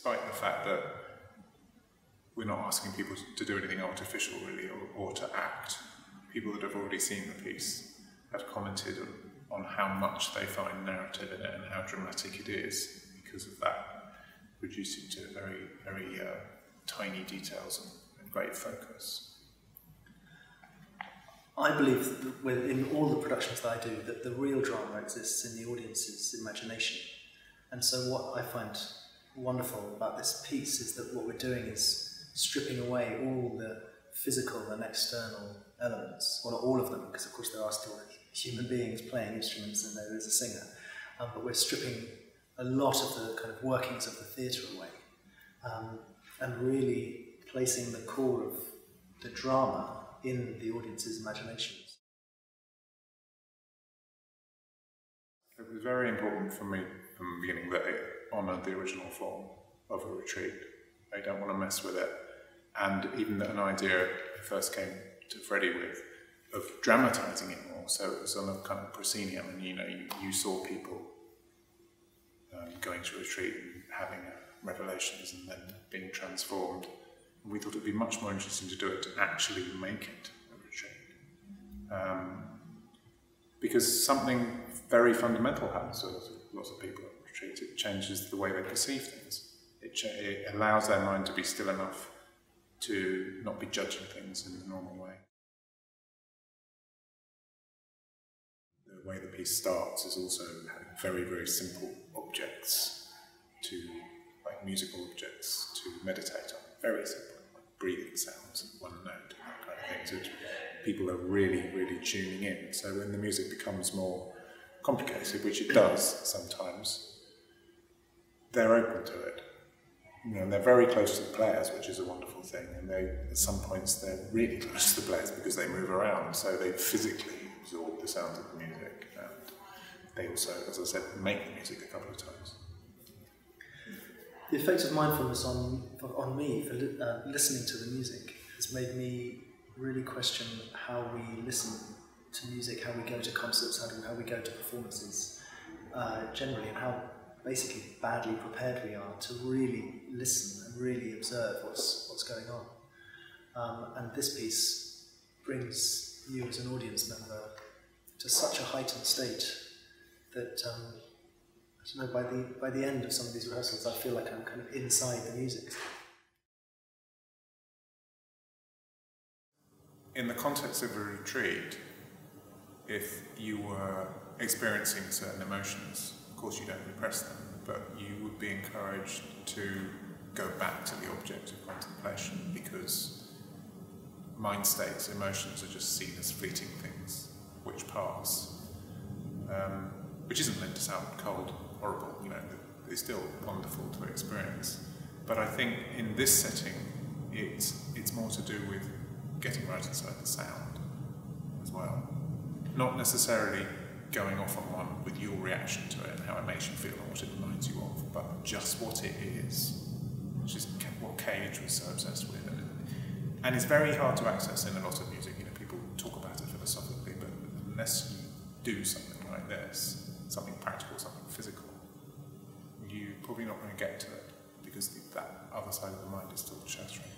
despite the fact that we're not asking people to do anything artificial really, or to act. People that have already seen the piece have commented on how much they find narrative in it and how dramatic it is because of that, reducing to very, very tiny details and great focus. I believe that in all the productions that I do, that the real drama exists in the audience's imagination. And so what I find wonderful about this piece is that what we're doing is stripping away all the physical and external elements, well, not all of them, because of course there are still human beings playing instruments and there is a singer, but we're stripping a lot of the kind of workings of the theatre away, and really placing the core of the drama in the audience's imaginations. It was very important for me from the beginning that it honoured the original form of a retreat. I don't want to mess with it. And even an idea I first came to Freddie with of dramatising it more, so it was on a kind of proscenium, and you saw people going to a retreat and having revelations and then being transformed. And we thought it would be much more interesting to do it to actually make it a retreat. Because something very fundamental happens to lots of people at retreat. It changes the way they perceive things. It allows their mind to be still enough to not be judging things in the normal way. The way the piece starts is also having very, very simple objects, like musical objects, to meditate on. Very simple, like breathing sounds and one note and that kind of thing. So people are really, really tuning in. So when the music becomes more complicated, which it does sometimes, they're open to it. And they're very close to the players, which is a wonderful thing. And at some points, they're really close to the players because they move around, so they physically absorb the sound of the music. And they also, as I said, make the music a couple of times. The effect of mindfulness on me for listening to the music has made me really question how we listen to music, how we go to concerts, how we go to performances generally, and how basically badly prepared we are to really listen and really observe what's going on. And this piece brings you as an audience member to such a heightened state that I don't know, by the end of some of these rehearsals I feel like I'm kind of inside the music. In the context of a retreat, if you were experiencing certain emotions, of course you don't repress them, but you would be encouraged to go back to the object of contemplation, because mind states, emotions are just seen as fleeting things which pass, which isn't meant to sound cold, horrible, it's still wonderful to experience. But I think in this setting, it's more to do with getting right inside the sound as well. Not necessarily going off on one with your reaction to it and how it makes you feel and what it reminds you of, but just what it is, which is what Cage was so obsessed with. And it's very hard to access in a lot of music. People talk about it philosophically, but unless you do something like this, something practical, something physical, you're probably not going to get to it, because that other side of the mind is still chattering.